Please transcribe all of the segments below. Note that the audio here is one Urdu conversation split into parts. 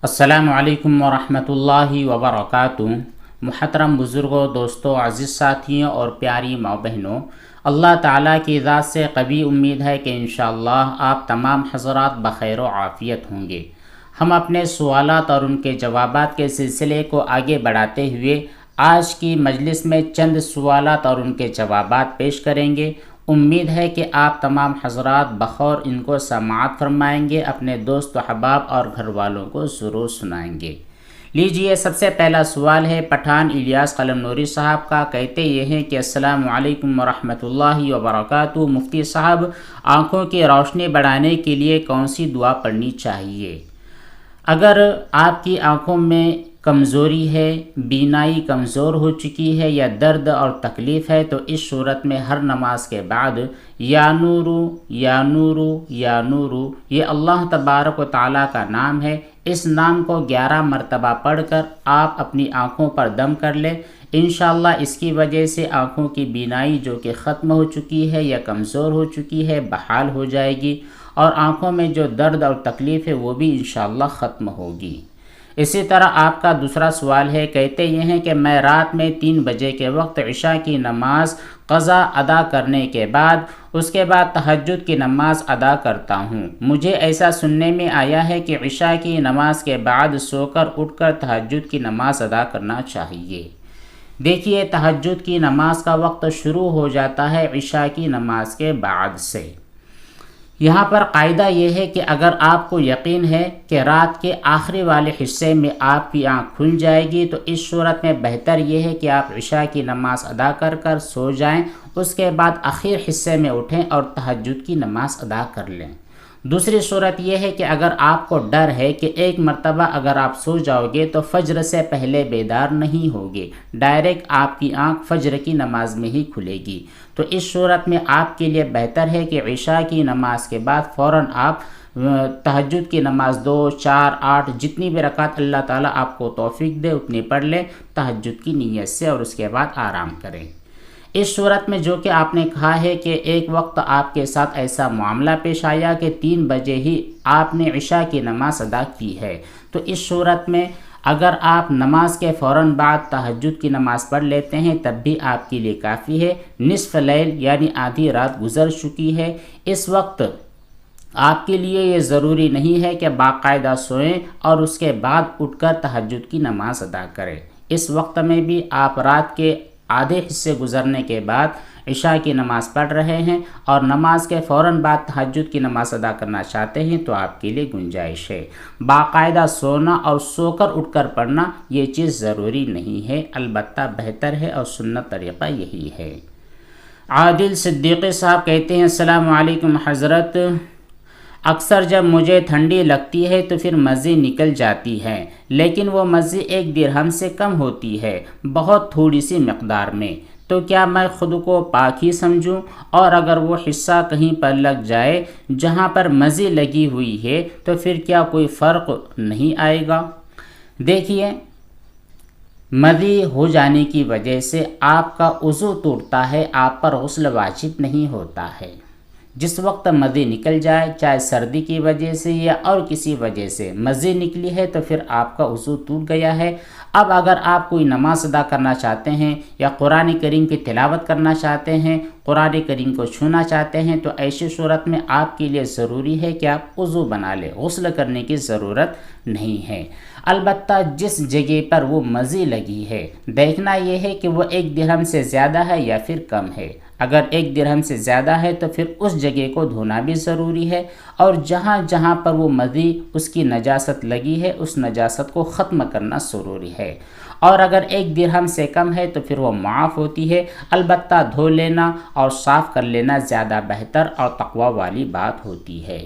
السلام علیکم ورحمۃ اللہ وبرکاتہ۔ محترم بزرگوں، دوستوں، عزیز ساتھیوں اور پیاری ماں بہنوں، اللہ تعالیٰ کی ذات سے قوی امید ہے کہ انشاءاللہ آپ تمام حضرات بخیر و عافیت ہوں گے۔ ہم اپنے سوالات اور ان کے جوابات کے سلسلے کو آگے بڑھاتے ہوئے آج کی مجلس میں چند سوالات اور ان کے جوابات پیش کریں گے۔ امید ہے کہ آپ تمام حضرات بخور ان کو سماعت فرمائیں گے، اپنے دوست و احباب اور گھر والوں کو ضرور سنائیں گے۔ لیجئے، سب سے پہلا سوال ہے پٹھان الیاس قلم نوری صاحب کا۔ کہتے یہ ہیں کہ السلام علیکم ورحمۃ اللہ وبرکاتہ۔ مفتی صاحب، آنکھوں کی روشنی بڑھانے کے لیے کون سی دعا پڑھنی چاہیے؟ اگر آپ کی آنکھوں میں کمزوری ہے، بینائی کمزور ہو چکی ہے یا درد اور تکلیف ہے تو اس صورت میں ہر نماز کے بعد یا نورو یا نورو یا نورو، یہ اللہ تبارک و تعالیٰ کا نام ہے، اس نام کو 11 مرتبہ پڑھ کر آپ اپنی آنکھوں پر دم کر لیں۔ انشاءاللہ اس کی وجہ سے آنکھوں کی بینائی جو کہ ختم ہو چکی ہے یا کمزور ہو چکی ہے بحال ہو جائے گی، اور آنکھوں میں جو درد اور تکلیف ہے وہ بھی انشاءاللہ ختم ہوگی۔ اسی طرح آپ کا دوسرا سوال ہے، کہتے یہ ہیں کہ میں رات میں 3 بجے کے وقت عشاء کی نماز قضا ادا کرنے کے بعد اس کے بعد تہجد کی نماز ادا کرتا ہوں۔ مجھے ایسا سننے میں آیا ہے کہ عشاء کی نماز کے بعد سو کر اٹھ کر تہجد کی نماز ادا کرنا چاہیے۔ دیکھیے، تہجد کی نماز کا وقت شروع ہو جاتا ہے عشاء کی نماز کے بعد سے۔ یہاں پر قاعدہ یہ ہے کہ اگر آپ کو یقین ہے کہ رات کے آخری والے حصے میں آپ کی آنکھ کھل جائے گی تو اس صورت میں بہتر یہ ہے کہ آپ عشاء کی نماز ادا کر سو جائیں، اس کے بعد آخر حصے میں اٹھیں اور تہجد کی نماز ادا کر لیں۔ دوسری صورت یہ ہے کہ اگر آپ کو ڈر ہے کہ ایک مرتبہ اگر آپ سو جاؤ گے تو فجر سے پہلے بیدار نہیں ہوگے، ڈائریکٹ آپ کی آنکھ فجر کی نماز میں ہی کھلے گی، تو اس صورت میں آپ کے لیے بہتر ہے کہ عشاء کی نماز کے بعد فوراً آپ تہجد کی نماز 2، 4، 8 جتنی بھی رکعت اللہ تعالیٰ آپ کو توفیق دے اتنی پڑھ لیں تہجد کی نیت سے، اور اس کے بعد آرام کریں۔ اس صورت میں جو کہ آپ نے کہا ہے کہ ایک وقت آپ کے ساتھ ایسا معاملہ پیش آیا کہ 3 بجے ہی آپ نے عشاء کی نماز ادا کی ہے، تو اس صورت میں اگر آپ نماز کے فوراً بعد تہجد کی نماز پڑھ لیتے ہیں تب بھی آپ کے لیے کافی ہے۔ نصف لیل یعنی آدھی رات گزر چکی ہے، اس وقت آپ کے لیے یہ ضروری نہیں ہے کہ باقاعدہ سوئیں اور اس کے بعد اٹھ کر تہجد کی نماز ادا کریں۔ اس وقت میں بھی آپ رات کے آدھے حصے گزرنے کے بعد عشاء کی نماز پڑھ رہے ہیں اور نماز کے فوراً بعد تہجد کی نماز ادا کرنا چاہتے ہیں تو آپ کے لیے گنجائش ہے۔ باقاعدہ سونا اور سو کر اٹھ کر پڑھنا یہ چیز ضروری نہیں ہے، البتہ بہتر ہے اور سنت طریقہ یہی ہے۔ عادل صدیقی صاحب کہتے ہیں السلام علیکم حضرت، اکثر جب مجھے ٹھنڈی لگتی ہے تو پھر مزی نکل جاتی ہے، لیکن وہ مزی 1 درہم سے کم ہوتی ہے، بہت تھوڑی سی مقدار میں، تو کیا میں خود کو پاک ہی سمجھوں؟ اور اگر وہ حصہ کہیں پر لگ جائے جہاں پر مزی لگی ہوئی ہے تو پھر کیا کوئی فرق نہیں آئے گا؟ دیکھیے، مزی ہو جانے کی وجہ سے آپ کا وضو ٹوٹتا ہے، آپ پر غسل واجب نہیں ہوتا ہے۔ جس وقت مزی نکل جائے، چاہے سردی کی وجہ سے یا اور کسی وجہ سے مزی نکلی ہے تو پھر آپ کا وضو ٹوٹ گیا ہے۔ اب اگر آپ کوئی نماز ادا کرنا چاہتے ہیں یا قرآن کریم کی تلاوت کرنا چاہتے ہیں، قرآن کریم کو چھونا چاہتے ہیں، تو ایسی صورت میں آپ کے لیے ضروری ہے کہ آپ وضو بنا لیں، غسل کرنے کی ضرورت نہیں ہے۔ البتہ جس جگہ پر وہ مزی لگی ہے دیکھنا یہ ہے کہ وہ 1 درہم سے زیادہ ہے یا پھر کم ہے۔ اگر 1 درہم سے زیادہ ہے تو پھر اس جگہ کو دھونا بھی ضروری ہے، اور جہاں جہاں پر وہ مزی اس کی نجاست لگی ہے اس نجاست کو ختم کرنا ضروری ہے۔ اور اگر 1 درہم سے کم ہے تو پھر وہ معاف ہوتی ہے، البتہ دھو لینا اور صاف کر لینا زیادہ بہتر اور تقوی والی بات ہوتی ہے۔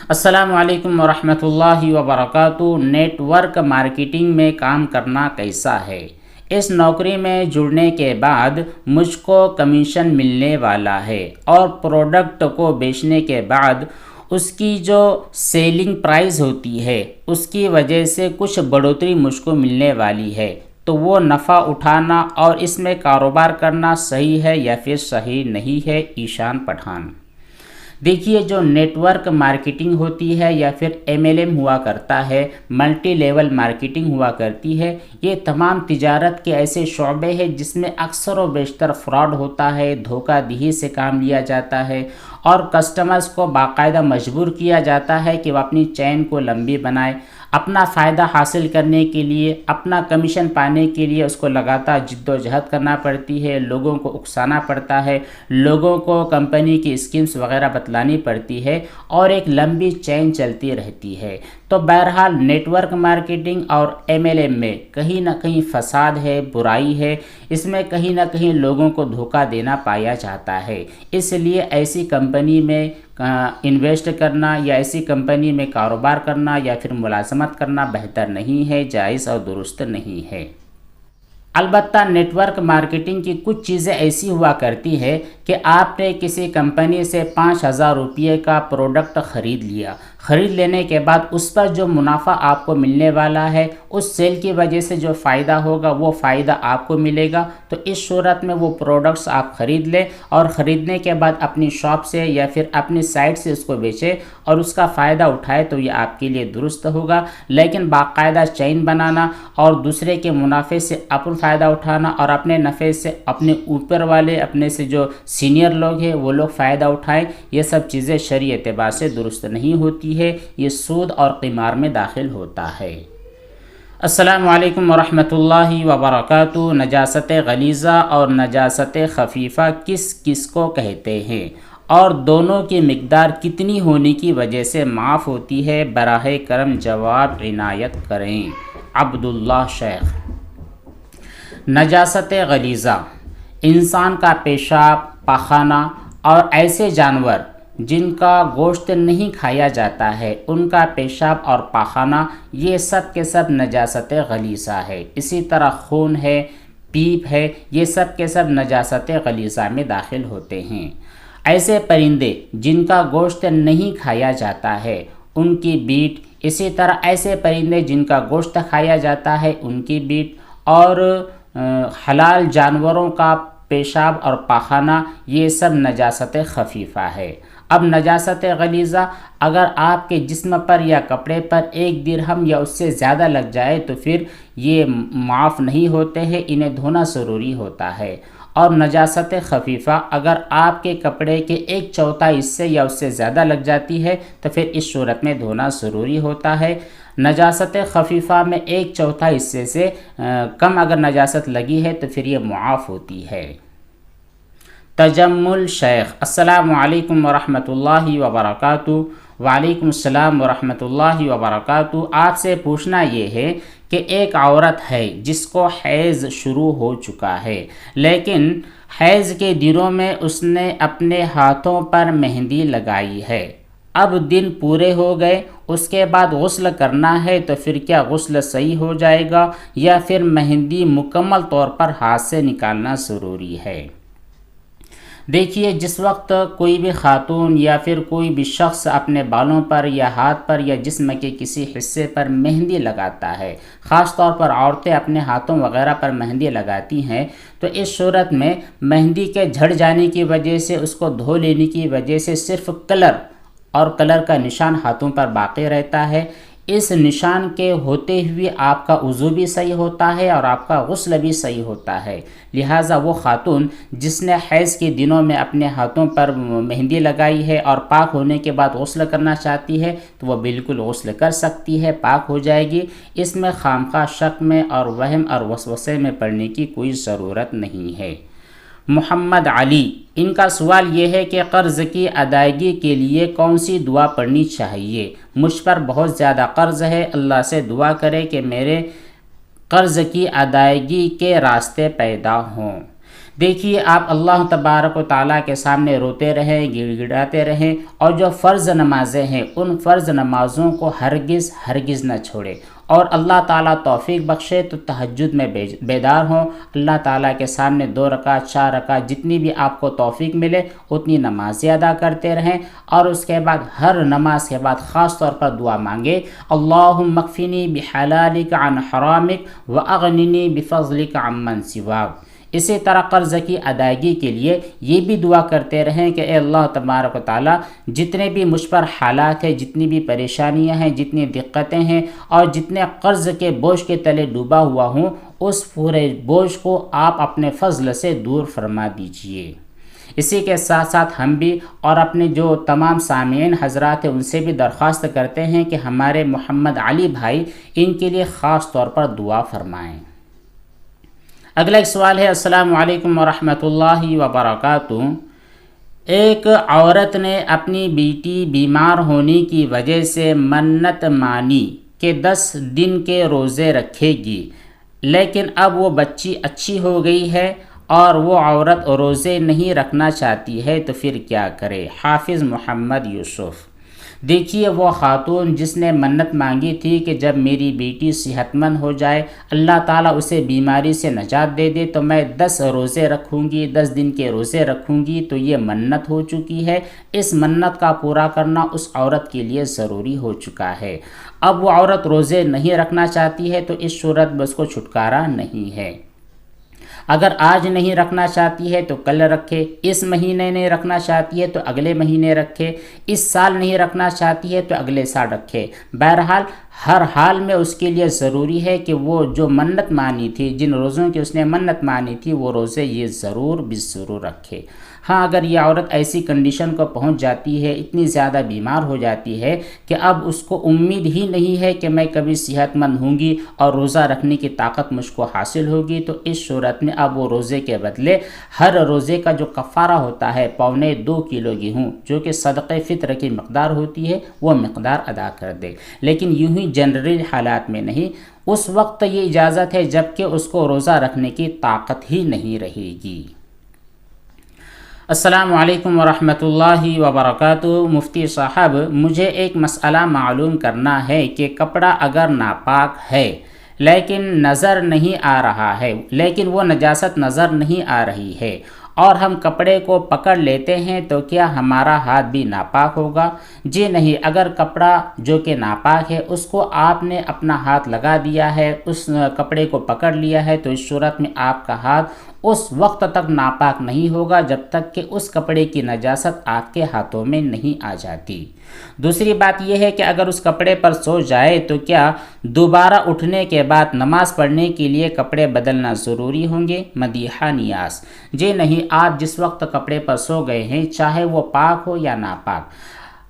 السلام علیکم ورحمۃ اللہ وبرکاتہ۔ نیٹ ورک مارکیٹنگ میں کام کرنا کیسا ہے؟ اس نوکری میں جڑنے کے بعد مجھ کو کمیشن ملنے والا ہے، اور پروڈکٹ کو بیچنے کے بعد اس کی جو سیلنگ پرائز ہوتی ہے اس کی وجہ سے کچھ بڑھوتری مجھ کو ملنے والی ہے، تو وہ نفع اٹھانا اور اس میں کاروبار کرنا صحیح ہے یا پھر صحیح نہیں ہے؟ ایشان پٹھان۔ دیکھیے جو نیٹ ورک مارکیٹنگ ہوتی ہے یا پھر MLM ہوا کرتا ہے، ملٹی لیول مارکیٹنگ ہوا کرتی ہے، یہ تمام تجارت کے ایسے شعبے ہیں جس میں اکثر و بیشتر فراڈ ہوتا ہے، دھوکہ دہی سے کام لیا جاتا ہے اور کسٹمرز کو باقاعدہ مجبور کیا جاتا ہے کہ وہ اپنی چین کو لمبی بنائے، اپنا فائدہ حاصل کرنے کے لیے، اپنا کمیشن پانے کے لیے اس کو لگاتار جد و جہد کرنا پڑتی ہے، لوگوں کو اکسانا پڑتا ہے، لوگوں کو کمپنی کی اسکیمز وغیرہ بتلانی پڑتی ہے اور ایک لمبی چین چلتی رہتی ہے۔ تو بہرحال نیٹ ورک مارکیٹنگ اور MLM میں کہیں نہ کہیں فساد ہے، برائی ہے، اس میں کہیں نہ کہیں لوگوں کو دھوکہ دینا پایا جاتا ہے۔ اس لیے ایسی کمپنی میں انویسٹ کرنا یا ایسی کمپنی میں کاروبار کرنا یا پھر ملازمت کرنا بہتر نہیں ہے، جائز اور درست نہیں ہے۔ البتہ نیٹ ورک مارکیٹنگ کی کچھ چیزیں ایسی ہوا کرتی ہے کہ آپ نے کسی کمپنی سے 5,000 روپے کا پروڈکٹ خرید لیا، خرید لینے کے بعد اس پر جو منافع آپ کو ملنے والا ہے، اس سیل کی وجہ سے جو فائدہ ہوگا وہ فائدہ آپ کو ملے گا، تو اس صورت میں وہ پروڈکٹس آپ خرید لیں اور خریدنے کے بعد اپنی شاپ سے یا پھر اپنی سائٹ سے اس کو بیچیں اور اس کا فائدہ اٹھائے تو یہ آپ کے لیے درست ہوگا۔ لیکن باقاعدہ چین بنانا اور دوسرے کے منافع سے اپنا فائدہ اٹھانا اور اپنے نفع سے اپنے اوپر والے اپنے سے جو سینئر لوگ ہیں وہ لوگ فائدہ اٹھائیں، یہ سب چیزیں شرعی اعتبار سے درست نہیں ہوتی ہے، یہ سود اور قمار میں داخل ہوتا ہے۔ السلام علیکم ورحمۃ اللہ وبرکاتہ۔ نجاست غلیظہ اور نجاست خفیفہ کس کس کو کہتے ہیں اور دونوں کی مقدار کتنی ہونے کی وجہ سے معاف ہوتی ہے؟ براہ کرم جواب عنایت کریں۔ عبداللہ شیخ۔ نجاست غلیظہ انسان کا پیشاب، پاخانہ اور ایسے جانور جن کا گوشت نہیں کھایا جاتا ہے ان کا پیشاب اور پاخانہ، یہ سب کے سب نجاست غلیظہ ہے۔ اسی طرح خون ہے، پیپ ہے، یہ سب کے سب نجاست غلیظہ میں داخل ہوتے ہیں۔ ایسے پرندے جن کا گوشت نہیں کھایا جاتا ہے ان کی بیٹ، اسی طرح ایسے پرندے جن کا گوشت کھایا جاتا ہے ان کی بیٹ، اور حلال جانوروں کا پیشاب اور پاخانہ، یہ سب نجاست خفیفہ ہے۔ اب نجاست غلیظہ اگر آپ کے جسم پر یا کپڑے پر 1 درہم یا اس سے زیادہ لگ جائے تو پھر یہ معاف نہیں ہوتے ہیں، انہیں دھونا ضروری ہوتا ہے۔ اور نجاست خفیفہ اگر آپ کے کپڑے کے 1/4 حصے یا اس سے زیادہ لگ جاتی ہے تو پھر اس صورت میں دھونا ضروری ہوتا ہے۔ نجاست خفیفہ میں 1/4 حصے سے کم اگر نجاست لگی ہے تو پھر یہ معاف ہوتی ہے۔ تجمل شیخ۔ السلام علیکم ورحمۃ اللہ وبرکاتہ۔ وعلیکم السلام ورحمۃ اللہ وبرکاتہ۔ آپ سے پوچھنا یہ ہے کہ ایک عورت ہے جس کو حیض شروع ہو چکا ہے، لیکن حیض کے دنوں میں اس نے اپنے ہاتھوں پر مہندی لگائی ہے، اب دن پورے ہو گئے، اس کے بعد غسل کرنا ہے تو پھر کیا غسل صحیح ہو جائے گا یا پھر مہندی مکمل طور پر ہاتھ سے نکالنا ضروری ہے؟ دیکھیے، جس وقت کوئی بھی خاتون یا پھر کوئی بھی شخص اپنے بالوں پر یا ہاتھ پر یا جسم کے کسی حصے پر مہندی لگاتا ہے، خاص طور پر عورتیں اپنے ہاتھوں وغیرہ پر مہندی لگاتی ہیں، تو اس صورت میں مہندی کے جھڑ جانے کی وجہ سے، اس کو دھو لینے کی وجہ سے صرف کلر کا نشان ہاتھوں پر باقی رہتا ہے۔ اس نشان کے ہوتے ہوئے آپ کا وضو بھی صحیح ہوتا ہے اور آپ کا غسل بھی صحیح ہوتا ہے۔ لہٰذا وہ خاتون جس نے حیض کے دنوں میں اپنے ہاتھوں پر مہندی لگائی ہے اور پاک ہونے کے بعد غسل کرنا چاہتی ہے تو وہ بالکل غسل کر سکتی ہے، پاک ہو جائے گی۔ اس میں خامخواہ شک میں اور وہم اور وسوسے میں پڑنے کی کوئی ضرورت نہیں ہے۔ محمد علی، ان کا سوال یہ ہے کہ قرض کی ادائیگی کے لیے کون سی دعا پڑھنی چاہیے؟ مجھ پر بہت زیادہ قرض ہے، اللہ سے دعا کرے کہ میرے قرض کی ادائیگی کے راستے پیدا ہوں۔ دیکھیے، آپ اللہ تبارک و تعالیٰ کے سامنے روتے رہیں، گڑ گڑاتے رہیں، اور جو فرض نمازیں ہیں ان فرض نمازوں کو ہرگز نہ چھوڑیں، اور اللہ تعالیٰ توفیق بخشے تو تہجد میں بیدار ہوں، اللہ تعالیٰ کے سامنے 2 رکعت 4 رکعت جتنی بھی آپ کو توفیق ملے اتنی نمازیں ادا کرتے رہیں، اور اس کے بعد ہر نماز کے بعد خاص طور پر دعا مانگے، اللہم اکفنی بحلالک عن حرامک واغننی بفضلک عمن سواک۔ اسی طرح قرض کی ادائیگی کے لیے یہ بھی دعا کرتے رہیں کہ اے اللہ تبارک و تعالیٰ جتنے بھی مجھ پر حالات ہیں، جتنی بھی پریشانیاں ہیں، جتنی دقتیں ہیں اور جتنے قرض کے بوجھ کے تلے ڈوبا ہوا ہوں، اس پورے بوجھ کو آپ اپنے فضل سے دور فرما دیجئے۔ اسی کے ساتھ ساتھ ہم بھی اور اپنے جو تمام سامعین حضرات ہیں ان سے بھی درخواست کرتے ہیں کہ ہمارے محمد علی بھائی ان کے لیے خاص طور پر دعا فرمائیں۔ اگلا ایک سوال ہے، السلام علیکم ورحمۃ اللہ وبرکاتہ۔ ایک عورت نے اپنی بیٹی بیمار ہونے کی وجہ سے منت مانی کہ 10 دن کے روزے رکھے گی، لیکن اب وہ بچی اچھی ہو گئی ہے اور وہ عورت روزے نہیں رکھنا چاہتی ہے تو پھر کیا کرے؟ حافظ محمد یوسف۔ دیکھیے، وہ خاتون جس نے منت مانگی تھی کہ جب میری بیٹی صحت مند ہو جائے، اللہ تعالیٰ اسے بیماری سے نجات دے دے تو میں 10 روزے رکھوں گی، 10 دن کے روزے رکھوں گی، تو یہ منت ہو چکی ہے۔ اس منت کا پورا کرنا اس عورت کے لیے ضروری ہو چکا ہے۔ اب وہ عورت روزے نہیں رکھنا چاہتی ہے تو اس صورت میں اس کو چھٹکارا نہیں ہے۔ اگر آج نہیں رکھنا چاہتی ہے تو کل رکھے، اس مہینے نہیں رکھنا چاہتی ہے تو اگلے مہینے رکھے، اس سال نہیں رکھنا چاہتی ہے تو اگلے سال رکھے۔ بہرحال ہر حال میں اس کے لیے ضروری ہے کہ وہ جو منت مانی تھی، جن روزوں کی اس نے منت مانی تھی، وہ روزے یہ ضرور ضرور رکھے۔ ہاں، اگر یہ عورت ایسی کنڈیشن کو پہنچ جاتی ہے، اتنی زیادہ بیمار ہو جاتی ہے کہ اب اس کو امید ہی نہیں ہے کہ میں کبھی صحت مند ہوں گی اور روزہ رکھنے کی طاقت مجھ کو حاصل ہوگی، تو اس صورت میں اب وہ روزے کے بدلے ہر روزے کا جو کفارہ ہوتا ہے 2.25 کلو گیہوں، جو کہ صدقہ فطر کی مقدار ہوتی ہے، وہ مقدار ادا کر دے۔ لیکن یوں ہی جنرل حالات میں نہیں، اس وقت یہ اجازت ہے جب کہ اس کو روزہ رکھنے کی طاقت ہی نہیں رہے گی۔ السلام علیکم ورحمۃ اللہ وبرکاتہ۔ مفتی صاحب، مجھے ایک مسئلہ معلوم کرنا ہے کہ کپڑا اگر ناپاک ہے لیکن نظر نہیں آ رہا ہے، لیکن وہ نجاست نظر نہیں آ رہی ہے اور ہم کپڑے کو پکڑ لیتے ہیں تو کیا ہمارا ہاتھ بھی ناپاک ہوگا؟ جی نہیں، اگر کپڑا جو کہ ناپاک ہے اس کو آپ نے اپنا ہاتھ لگا دیا ہے، اس کپڑے کو پکڑ لیا ہے، تو اس صورت میں آپ کا ہاتھ اس وقت تک ناپاک نہیں ہوگا جب تک کہ اس کپڑے کی نجاست آپ کے ہاتھوں میں نہیں آ جاتی۔ دوسری بات یہ ہے کہ اگر اس کپڑے پر سو جائے تو کیا دوبارہ اٹھنے کے بعد نماز پڑھنے کے لیے کپڑے بدلنا ضروری ہوں گے؟ مدیحہ نیاز۔ جی نہیں، آپ جس وقت کپڑے پر سو گئے ہیں، چاہے وہ پاک ہو یا ناپاک،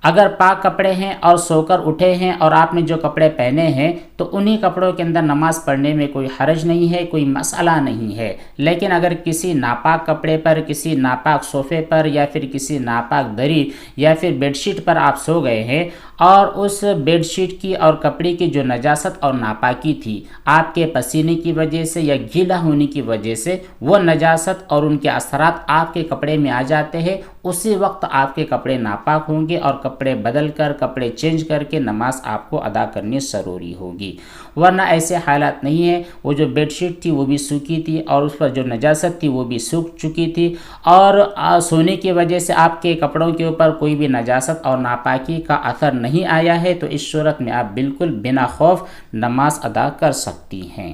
اگر پاک کپڑے ہیں اور سو کر اٹھے ہیں اور آپ نے جو کپڑے پہنے ہیں تو انہی کپڑوں کے اندر نماز پڑھنے میں کوئی حرج نہیں ہے، کوئی مسئلہ نہیں ہے۔ لیکن اگر کسی ناپاک کپڑے پر، کسی ناپاک صوفے پر یا پھر کسی ناپاک دری یا پھر بیڈ شیٹ پر آپ سو گئے ہیں اور اس بیڈ شیٹ کی اور کپڑے کی جو نجاست اور ناپاکی تھی آپ کے پسینے کی وجہ سے یا گیلا ہونے کی وجہ سے، وہ نجاست اور ان کے اثرات آپ کے کپڑے میں آ جاتے ہیں، اسی وقت آپ کے کپڑے ناپاک ہوں گے اور کپڑے بدل کر، کپڑے چینج کر کے نماز آپ کو ادا کرنی ضروری ہوگی۔ ورنہ ایسے حالات نہیں ہیں، وہ جو بیڈ شیٹ تھی وہ بھی سوکھی تھی اور اس پر جو نجاست تھی وہ بھی سوکھ چکی تھی اور سونے کی وجہ سے آپ کے کپڑوں کے اوپر کوئی بھی نجاست اور ناپاکی کا اثر نہیں آیا ہے، تو اس صورت میں آپ بالکل بنا خوف نماز ادا کر سکتی ہیں۔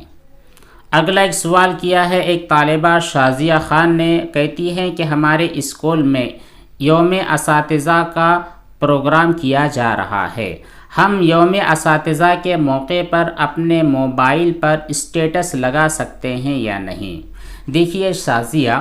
اگلا ایک سوال کیا ہے ایک طالبہ شازیہ خان نے، کہتی ہیں کہ ہمارے اسکول میں یوم اساتذہ کا پروگرام کیا جا رہا ہے، ہم یوم اساتذہ کے موقع پر اپنے موبائل پر اسٹیٹس لگا سکتے ہیں یا نہیں؟ دیکھیے شازیہ،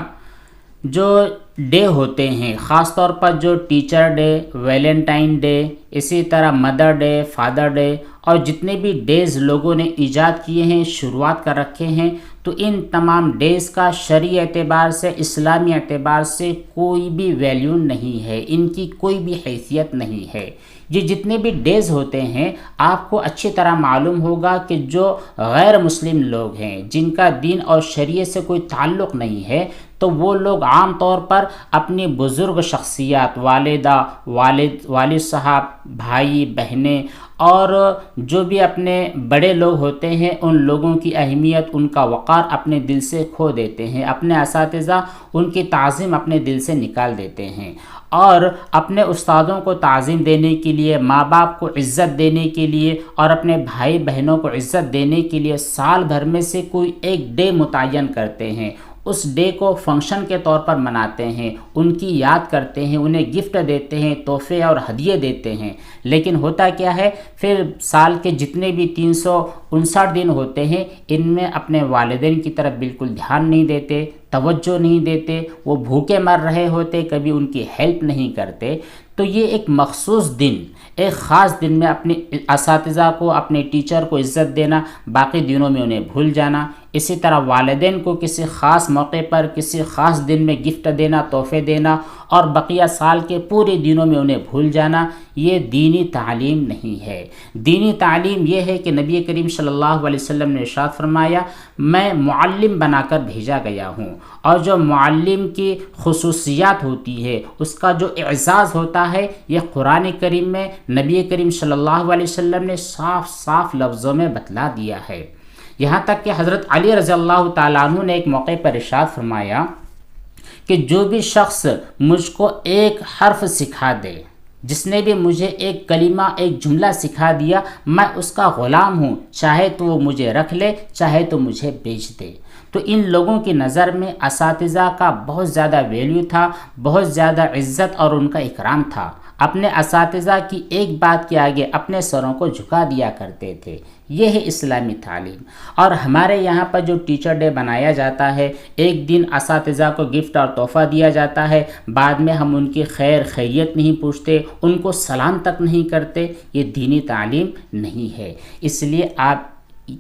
جو ڈے ہوتے ہیں، خاص طور پر جو ٹیچر ڈے، ویلنٹائن ڈے، اسی طرح مدر ڈے، فادر ڈے اور جتنے بھی ڈیز لوگوں نے ایجاد کیے ہیں، شروعات کر رکھے ہیں، تو ان تمام ڈیز کا شرعی اعتبار سے، اسلامی اعتبار سے کوئی بھی ویلیو نہیں ہے، ان کی کوئی بھی حیثیت نہیں ہے۔ یہ جتنے بھی ڈیز ہوتے ہیں آپ کو اچھی طرح معلوم ہوگا کہ جو غیر مسلم لوگ ہیں، جن کا دین اور شریعت سے کوئی تعلق نہیں ہے، تو وہ لوگ عام طور پر اپنی بزرگ شخصیات، والدہ، والد صاحب، بھائی بہنیں اور جو بھی اپنے بڑے لوگ ہوتے ہیں، ان لوگوں کی اہمیت، ان کا وقار اپنے دل سے کھو دیتے ہیں، اپنے اساتذہ، ان کی تعظیم اپنے دل سے نکال دیتے ہیں، اور اپنے استادوں کو تعظیم دینے کے لیے، ماں باپ کو عزت دینے کے لیے اور اپنے بھائی بہنوں کو عزت دینے کے لیے سال بھر میں سے کوئی ایک ڈے متعین کرتے ہیں، اس ڈے کو فنکشن کے طور پر مناتے ہیں، ان کی یاد کرتے ہیں، انہیں گفٹ دیتے ہیں، تحفے اور ہدیے دیتے ہیں۔ لیکن ہوتا کیا ہے، پھر سال کے جتنے بھی 359 دن ہوتے ہیں ان میں اپنے والدین کی طرف بالکل دھیان نہیں دیتے، توجہ نہیں دیتے، وہ بھوکے مر رہے ہوتے، کبھی ان کی ہیلپ نہیں کرتے۔ تو یہ ایک مخصوص دن، ایک خاص دن میں اپنے اساتذہ کو، اپنے ٹیچر کو عزت دینا، باقی دنوں میں انہیں بھول جانا۔ اسی طرح والدین کو کسی خاص موقع پر، کسی خاص دن میں گفٹ دینا، تحفے دینا، اور بقیہ سال کے پورے دنوں میں انہیں بھول جانا، یہ دینی تعلیم نہیں ہے۔ دینی تعلیم یہ ہے کہ نبی کریم صلی اللہ علیہ وسلم نے ارشاد فرمایا، میں معلم بنا کر بھیجا گیا ہوں، اور جو معلم کی خصوصیات ہوتی ہے، اس کا جو اعزاز ہوتا ہے، یہ قرآن کریم میں نبی کریم صلی اللہ علیہ وسلم نے صاف صاف لفظوں میں بتلا دیا ہے۔ یہاں تک کہ حضرت علی رضی اللہ تعالیٰ عنہ نے ایک موقع پر ارشاد فرمایا کہ جو بھی شخص مجھ کو ایک حرف سکھا دے، جس نے بھی مجھے ایک کلمہ، ایک جملہ سکھا دیا، میں اس کا غلام ہوں، چاہے تو وہ مجھے رکھ لے، چاہے تو مجھے بیچ دے۔ تو ان لوگوں کی نظر میں اساتذہ کا بہت زیادہ ویلیو تھا، بہت زیادہ عزت اور ان کا اکرام تھا۔ اپنے اساتذہ کی ایک بات کے آگے اپنے سروں کو جھکا دیا کرتے تھے۔ یہ ہے اسلامی تعلیم۔ اور ہمارے یہاں پر جو ٹیچر ڈے بنایا جاتا ہے، ایک دن اساتذہ کو گفٹ اور تحفہ دیا جاتا ہے، بعد میں ہم ان کی خیر خیریت نہیں پوچھتے، ان کو سلام تک نہیں کرتے، یہ دینی تعلیم نہیں ہے۔ اس لیے آپ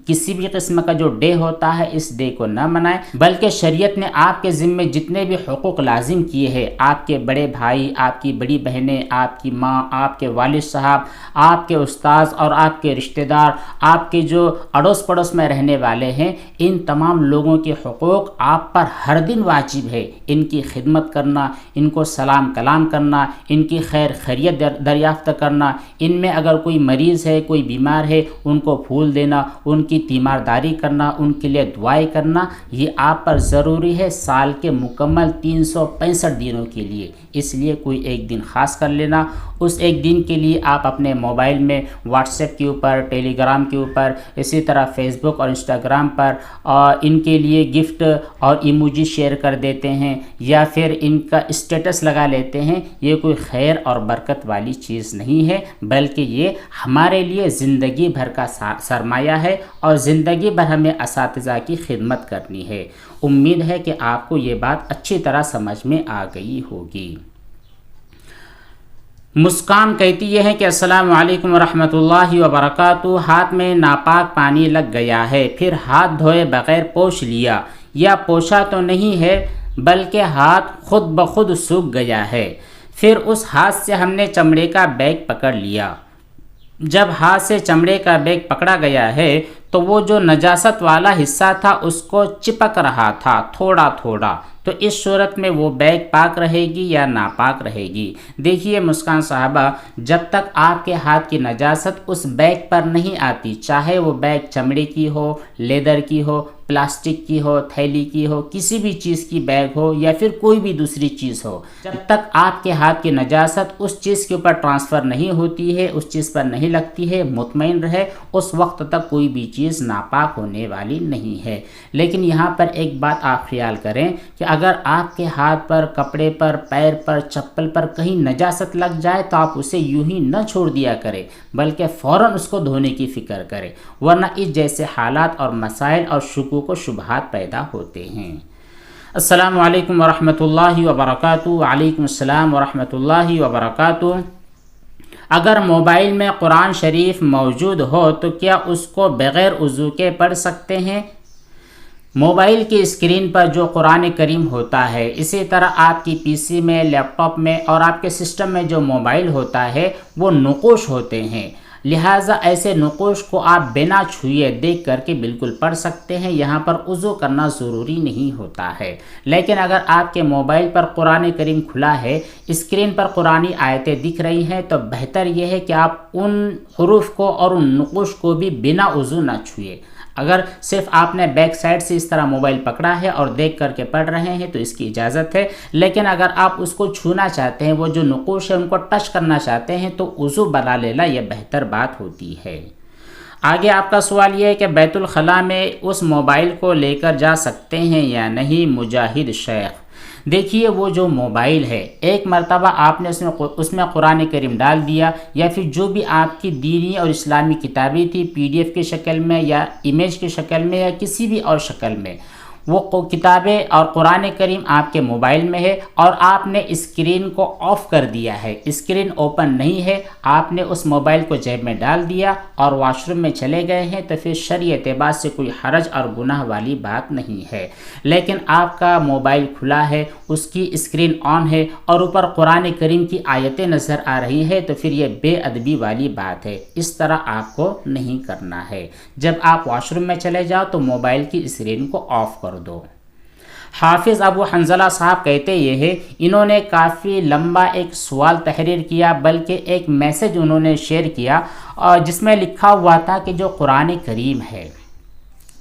کسی بھی قسم کا جو ڈے ہوتا ہے اس ڈے کو نہ منائیں، بلکہ شریعت نے آپ کے ذمے جتنے بھی حقوق لازم کیے ہیں، آپ کے بڑے بھائی، آپ کی بڑی بہنیں، آپ کی ماں، آپ کے والد صاحب، آپ کے استاذ اور آپ کے رشتہ دار، آپ کے جو اڑوس پڑوس میں رہنے والے ہیں، ان تمام لوگوں کے حقوق آپ پر ہر دن واجب ہے۔ ان کی خدمت کرنا، ان کو سلام کلام کرنا، ان کی خیر خیریت دریافت کرنا، ان میں اگر کوئی مریض ہے، کوئی بیمار ہے، ان کو پھول دینا، ان کی تیمارداری کرنا، ان کے لیے دعائیں کرنا، یہ آپ پر ضروری ہے سال کے مکمل 365 دنوں کے لیے۔ اس لیے کوئی ایک دن خاص کر لینا، اس ایک دن کے لیے آپ اپنے موبائل میں واٹس ایپ کے اوپر، ٹیلی گرام کے اوپر، اسی طرح فیس بک اور انسٹاگرام پر ان کے لیے گفٹ اور ایموجی شیئر کر دیتے ہیں، یا پھر ان کا اسٹیٹس لگا لیتے ہیں۔ یہ کوئی خیر اور برکت والی چیز نہیں ہے، بلکہ یہ ہمارے لیے زندگی بھر کا سرمایہ ہے، اور زندگی بھر ہمیں اساتذہ کی خدمت کرنی ہے۔ امید ہے کہ آپ کو یہ بات اچھی طرح سمجھ میں آ گئی ہوگی۔ مسکان کہتی یہ ہے کہ السلام علیکم ورحمۃ اللہ وبرکاتہ، ہاتھ میں ناپاک پانی لگ گیا ہے، پھر ہاتھ دھوئے بغیر پوچھ لیا، یا پوچھا تو نہیں ہے بلکہ ہاتھ خود بخود سوکھ گیا ہے، پھر اس ہاتھ سے ہم نے چمڑے کا بیگ پکڑ لیا۔ جب ہاتھ سے چمڑے کا بیگ پکڑا گیا ہے تو وہ جو نجاست والا حصہ تھا اس کو چپک رہا تھا تھوڑا تھوڑا، تو اس صورت میں وہ بیگ پاک رہے گی یا ناپاک رہے گی؟ دیکھیے مسکان صاحبہ، جب تک آپ کے ہاتھ کی نجاست اس بیگ پر نہیں آتی، چاہے وہ بیگ چمڑے کی ہو، لیدر کی ہو، پلاسٹک کی ہو، تھیلی کی ہو، کسی بھی چیز کی بیگ ہو، یا پھر کوئی بھی دوسری چیز ہو، جب تک آپ کے ہاتھ کی نجاست اس چیز کے اوپر ٹرانسفر نہیں ہوتی ہے، اس چیز پر نہیں لگتی ہے، مطمئن رہے، اس وقت تک کوئی بھی چیز ناپاک ہونے والی نہیں ہے۔ لیکن یہاں پر ایک بات آپ خیال کریں کہ اگر آپ کے ہاتھ پر، کپڑے پر، پیر پر، چپل پر کہیں نجاست لگ جائے تو آپ اسے یوں ہی نہ چھوڑ دیا کریں، بلکہ فوراً اس کو دھونے کی فکر کریں، ورنہ اس جیسے حالات اور مسائل اور شکوک و شبہات پیدا ہوتے ہیں۔ السلام علیکم ورحمۃ اللہ وبرکاتہ۔ وعلیکم السلام ورحمۃ اللہ وبرکاتہ۔ اگر موبائل میں قرآن شریف موجود ہو تو کیا اس کو بغیر وضو کے پڑھ سکتے ہیں؟ موبائل کی اسکرین پر جو قرآن کریم ہوتا ہے، اسی طرح آپ کی پی سی میں، لیپ ٹاپ میں اور آپ کے سسٹم میں جو موبائل ہوتا ہے وہ نقوش ہوتے ہیں، لہٰذا ایسے نقوش کو آپ بنا چھوئے دیکھ کر کے بالکل پڑھ سکتے ہیں، یہاں پر وضو کرنا ضروری نہیں ہوتا ہے۔ لیکن اگر آپ کے موبائل پر قرآن کریم کھلا ہے، اسکرین پر قرآنی آیتیں دکھ رہی ہیں، تو بہتر یہ ہے کہ آپ ان حروف کو اور ان نقوش کو بھی بنا وضو نہ چھوئے۔ اگر صرف آپ نے بیک سائڈ سے اس طرح موبائل پکڑا ہے اور دیکھ کر کے پڑھ رہے ہیں تو اس کی اجازت ہے، لیکن اگر آپ اس کو چھونا چاہتے ہیں، وہ جو نقوش ہے ان کو ٹچ کرنا چاہتے ہیں، تو وضو بنا لینا یہ بہتر بات ہوتی ہے۔ آگے آپ کا سوال یہ ہے کہ بیت الخلاء میں اس موبائل کو لے کر جا سکتے ہیں یا نہیں مجاہد شیخ؟ دیکھیے وہ جو موبائل ہے ایک مرتبہ آپ نے اس میں قرآن کریم ڈال دیا یا پھر جو بھی آپ کی دینی اور اسلامی کتابیں تھی PDF کی شکل میں یا امیج کی شکل میں یا کسی بھی اور شکل میں، وہ کتابیں اور قرآن کریم آپ کے موبائل میں ہے اور آپ نے اسکرین کو آف کر دیا ہے، اسکرین اوپن نہیں ہے، آپ نے اس موبائل کو جیب میں ڈال دیا اور واش روم میں چلے گئے ہیں، تو پھر شرعی اعتبار سے کوئی حرج اور گناہ والی بات نہیں ہے۔ لیکن آپ کا موبائل کھلا ہے، اس کی اسکرین آن ہے اور اوپر قرآن کریم کی آیتیں نظر آ رہی ہے، تو پھر یہ بے ادبی والی بات ہے، اس طرح آپ کو نہیں کرنا ہے۔ جب آپ واش روم میں چلے جاؤ تو موبائل کی اسکرین کو آف کر دو۔ حافظ ابو حنظلہ صاحب کہتے یہ ہے، انہوں نے کافی لمبا ایک سوال تحریر کیا، بلکہ ایک میسج انہوں نے شیئر کیا اور جس میں لکھا ہوا تھا کہ جو قرآن کریم ہے،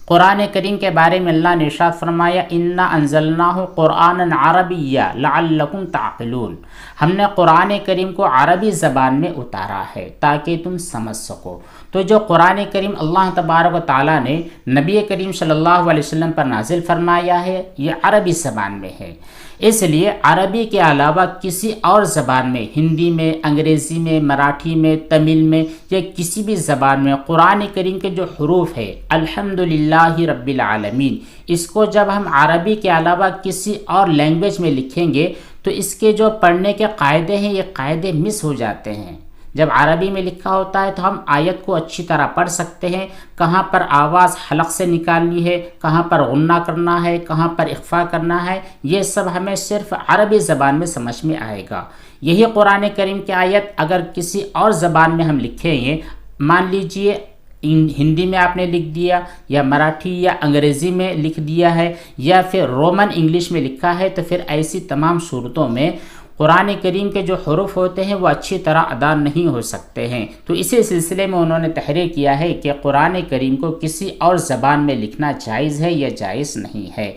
قرآن کریم کے بارے میں اللہ نے ارشاد فرمایا انا انزلناہ قرآنا عربیا لعلکم تعقلون، ہم نے قرآن کریم کو عربی زبان میں اتارا ہے تاکہ تم سمجھ سکو۔ تو جو قرآن کریم اللہ تبارک و تعالیٰ نے نبی کریم صلی اللہ علیہ وسلم پر نازل فرمایا ہے، یہ عربی زبان میں ہے، اس لیے عربی کے علاوہ کسی اور زبان میں، ہندی میں، انگریزی میں، مراٹھی میں، تمل میں یا کسی بھی زبان میں قرآن کریم کے جو حروف ہے الحمدللہ رب العالمین، اس کو جب ہم عربی کے علاوہ کسی اور لینگویج میں لکھیں گے تو اس کے جو پڑھنے کے قاعدے ہیں یہ قاعدے مس ہو جاتے ہیں۔ جب عربی میں لکھا ہوتا ہے تو ہم آیت کو اچھی طرح پڑھ سکتے ہیں، کہاں پر آواز حلق سے نکالنی ہے، کہاں پر غنہ کرنا ہے، کہاں پر اخفا کرنا ہے، یہ سب ہمیں صرف عربی زبان میں سمجھ میں آئے گا۔ یہی قرآن کریم کی آیت اگر کسی اور زبان میں ہم لکھیں گے، مان لیجئے ہندی میں آپ نے لکھ دیا یا مراٹھی یا انگریزی میں لکھ دیا ہے یا پھر رومن انگلش میں لکھا ہے، تو پھر ایسی تمام صورتوں میں قرآن کریم کے جو حروف ہوتے ہیں وہ اچھی طرح ادا نہیں ہو سکتے ہیں۔ تو اسی سلسلے میں انہوں نے تحریر کیا ہے کہ قرآن کریم کو کسی اور زبان میں لکھنا جائز ہے یا جائز نہیں ہے۔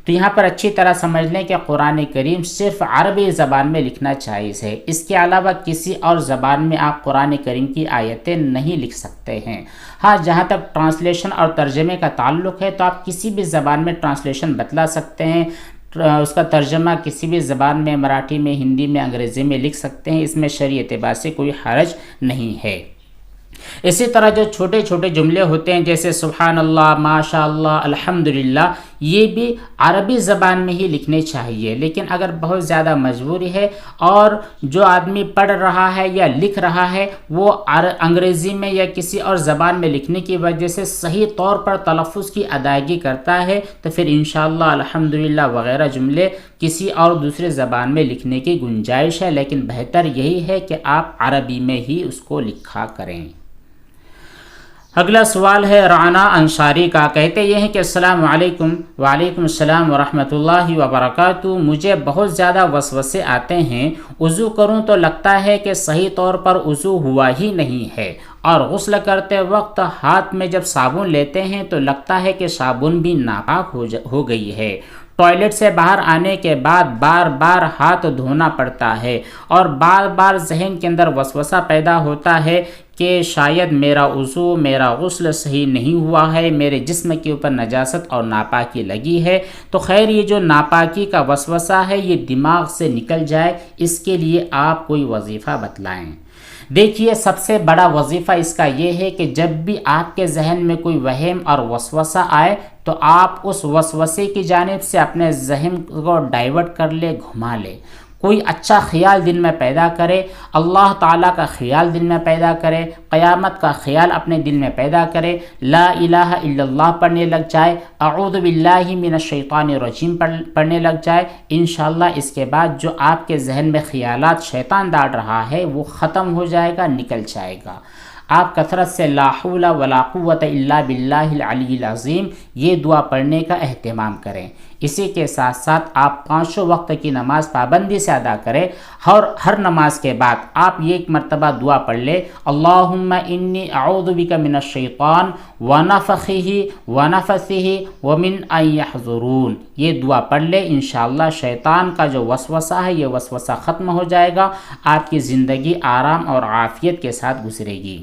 تو یہاں پر اچھی طرح سمجھ لیں کہ قرآن کریم صرف عربی زبان میں لکھنا جائز ہے، اس کے علاوہ کسی اور زبان میں آپ قرآن کریم کی آیتیں نہیں لکھ سکتے ہیں۔ ہاں، جہاں تک ٹرانسلیشن اور ترجمے کا تعلق ہے تو آپ کسی بھی زبان میں ٹرانسلیشن بتلا سکتے ہیں، اس کا ترجمہ کسی بھی زبان میں، مراٹھی میں، ہندی میں، انگریزی میں لکھ سکتے ہیں، اس میں شرعی اعتبار سے کوئی حرج نہیں ہے۔ اسی طرح جو چھوٹے چھوٹے جملے ہوتے ہیں جیسے سبحان اللہ، ماشاء اللہ، الحمدللہ، یہ بھی عربی زبان میں ہی لکھنے چاہیے، لیکن اگر بہت زیادہ مجبوری ہے اور جو آدمی پڑھ رہا ہے یا لکھ رہا ہے وہ انگریزی میں یا کسی اور زبان میں لکھنے کی وجہ سے صحیح طور پر تلفظ کی ادائیگی کرتا ہے تو پھر انشاءاللہ الحمدللہ وغیرہ جملے کسی اور دوسرے زبان میں لکھنے کی گنجائش ہے، لیکن بہتر یہی ہے کہ آپ عربی میں ہی اس کو لکھا کریں۔ اگلا سوال ہے رانا انصاری کا، کہتے یہ ہیں کہ السلام علیکم۔ وعلیکم السلام ورحمۃ اللہ وبرکاتہ۔ مجھے بہت زیادہ وسوسے آتے ہیں، وضو کروں تو لگتا ہے کہ صحیح طور پر وضو ہوا ہی نہیں ہے، اور غسل کرتے وقت ہاتھ میں جب صابن لیتے ہیں تو لگتا ہے کہ صابن بھی ناپاک ہو گئی ہے۔ ٹوائلٹ سے باہر آنے کے بعد بار بار ہاتھ دھونا پڑتا ہے، اور بار بار ذہن کے اندر وسوسہ پیدا ہوتا ہے کہ شاید میرا وضو، میرا غسل صحیح نہیں ہوا ہے، میرے جسم کے اوپر نجاست اور ناپاکی لگی ہے۔ تو خیر یہ جو ناپاکی کا وسوسہ ہے یہ دماغ سے نکل جائے، اس کے لیے آپ کوئی وظیفہ بتلائیں۔ دیکھیے سب سے بڑا وظیفہ اس کا یہ ہے کہ جب بھی آپ کے ذہن میں کوئی وہم اور وسوسہ آئے تو آپ اس وسوسے کی جانب سے اپنے ذہن کو ڈائیورٹ کر لے، گھما لے، کوئی اچھا خیال دل میں پیدا کرے، اللہ تعالیٰ کا خیال دل میں پیدا کرے، قیامت کا خیال اپنے دل میں پیدا کرے، لا الہ الا اللہ پڑھنے لگ جائے، اعوذ باللہ من الشیطان الرجیم پڑھنے لگ جائے، انشاءاللہ اس کے بعد جو آپ کے ذہن میں خیالات شیطان ڈال رہا ہے وہ ختم ہو جائے گا، نکل جائے گا۔ آپ کثرت سے لا حول ولا قوت الا باللہ العلی العظیم یہ دعا پڑھنے کا اہتمام کریں۔ اسی کے ساتھ ساتھ آپ 5 وقت کی نماز پابندی سے ادا کریں، اور ہر نماز کے بعد آپ یہ ایک مرتبہ دعا پڑھ لیں، اللہم انی اعوذ بک من الشیطان ونفخہ ونفثہ ومن ان یحضرون، یہ دعا پڑھ لیں، انشاءاللہ شیطان کا جو وسوسہ ہے یہ وسوسہ ختم ہو جائے گا، آپ کی زندگی آرام اور عافیت کے ساتھ گزرے گی۔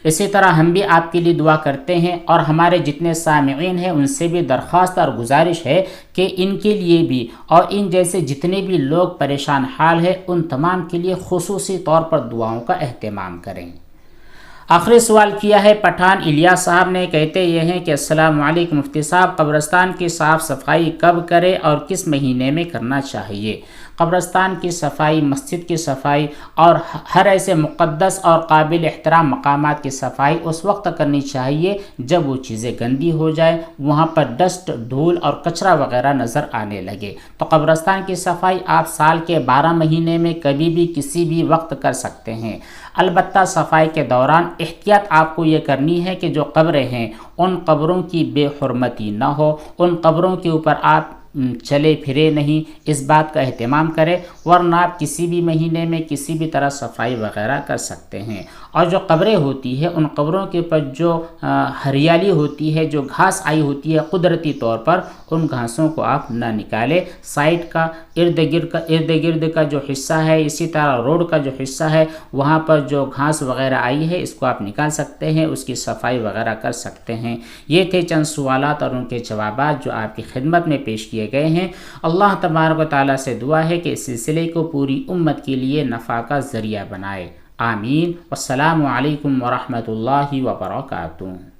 اسی طرح ہم بھی آپ کے لیے دعا کرتے ہیں، اور ہمارے جتنے سامعین ہیں ان سے بھی درخواست اور گزارش ہے کہ ان کے لیے بھی اور ان جیسے جتنے بھی لوگ پریشان حال ہیں ان تمام کے لیے خصوصی طور پر دعاؤں کا اہتمام کریں۔ آخری سوال کیا ہے پٹھان الیاس صاحب نے، کہتے یہ ہیں کہ السلام علیکم مفتی صاحب، قبرستان کی صاف صفائی کب کرے اور کس مہینے میں کرنا چاہیے؟ قبرستان کی صفائی، مسجد کی صفائی اور ہر ایسے مقدس اور قابل احترام مقامات کی صفائی اس وقت کرنی چاہیے جب وہ چیزیں گندی ہو جائے، وہاں پر ڈسٹ، دھول اور کچرا وغیرہ نظر آنے لگے۔ تو قبرستان کی صفائی آپ سال کے 12 مہینے میں کبھی بھی کسی بھی وقت کر سکتے ہیں۔ البتہ صفائی کے دوران احتیاط آپ کو یہ کرنی ہے کہ جو قبریں ہیں ان قبروں کی بے حرمتی نہ ہو، ان قبروں کے اوپر آپ چلے پھرے نہیں، اس بات کا اہتمام کریں، ورنہ آپ کسی بھی مہینے میں کسی بھی طرح صفائی وغیرہ کر سکتے ہیں۔ اور جو قبریں ہوتی ہے ان قبروں کے اوپر جو ہریالی ہوتی ہے، جو گھاس آئی ہوتی ہے قدرتی طور پر، ان گھاسوں کو آپ نہ نکالیں۔ سائڈ کا ارد گرد کا جو حصہ ہے، اسی طرح روڈ کا جو حصہ ہے، وہاں پر جو گھاس وغیرہ آئی ہے اس کو آپ نکال سکتے ہیں، اس کی صفائی وغیرہ کر سکتے ہیں۔ یہ تھے چند سوالات اور ان کے جوابات جو آپ کی خدمت میں پیش کیے گئے ہیں۔ اللہ تبارک و تعالیٰ سے دعا ہے کہ اس سلسلے کو پوری امت کے لیے نفع کا ذریعہ بنائے، آمین۔ والسلام علیکم ورحمۃ اللہ وبرکاتہ۔